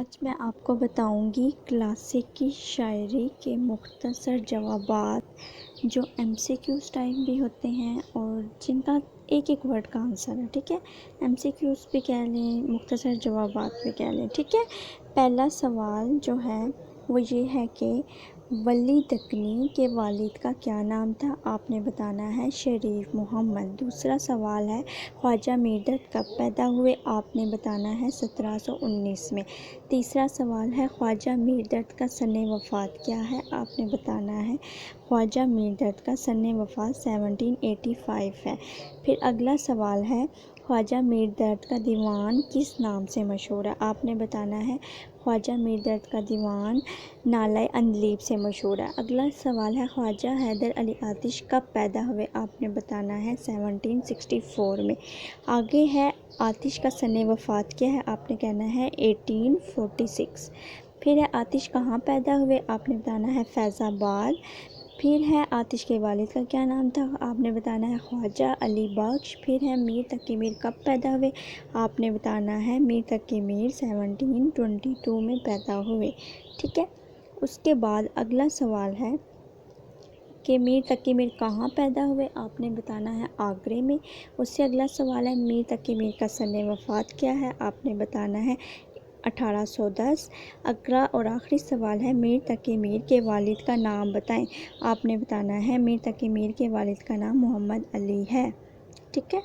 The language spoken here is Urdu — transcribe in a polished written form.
آج میں آپ کو بتاؤں گی کلاسک کی شاعری کے مختصر جوابات جو MCQs ٹائپ بھی ہوتے ہیں اور جن کا ایک ایک ورڈ کا آنسر ہے. ٹھیک ہے، MCQs بھی کہہ لیں، مختصر جوابات بھی کہہ لیں. ٹھیک ہے، پہلا سوال جو ہے وہ یہ ہے کہ ولی دکنی کے والد کا کیا نام تھا؟ آپ نے بتانا ہے شریف محمد. دوسرا سوال ہے خواجہ میردرد کب پیدا ہوئے؟ آپ نے بتانا ہے 1719 میں. تیسرا سوال ہے خواجہ میردرد کا سن وفات کیا ہے؟ آپ نے بتانا ہے خواجہ میردرد کا سن وفات 1785 ہے. پھر اگلا سوال ہے خواجہ میردرد کا دیوان کس نام سے مشہور ہے؟ آپ نے بتانا ہے خواجہ میردرد کا دیوان نالہ عندلیب سے مشہور ہے. اگلا سوال ہے خواجہ حیدر علی آتش کب پیدا ہوئے؟ آپ نے بتانا ہے 1764 میں. آگے ہے آتش کا سن وفات کیا ہے؟ آپ نے کہنا ہے 1846. پھر ہے آتش کہاں پیدا ہوئے؟ آپ نے بتانا ہے فیض آباد. پھر ہے آتش کے والد کا کیا نام تھا؟ آپ نے بتانا ہے خواجہ علی بخش. پھر ہے میر تقی میر کب پیدا ہوئے؟ آپ نے بتانا ہے میر تقی میر 1722 میں پیدا ہوئے. ٹھیک ہے، اس کے بعد اگلا سوال ہے کہ میر تقی میر کہاں پیدا ہوئے؟ آپ نے بتانا ہے آگرے میں. اس سے اگلا سوال ہے میر تقی میر کا سن وفات کیا ہے؟ آپ نے بتانا ہے 1810. اگلا اور آخری سوال ہے میر تقی میر کے والد کا نام بتائیں. آپ نے بتانا ہے میر تقی میر کے والد کا نام محمد علی ہے. ٹھیک ہے.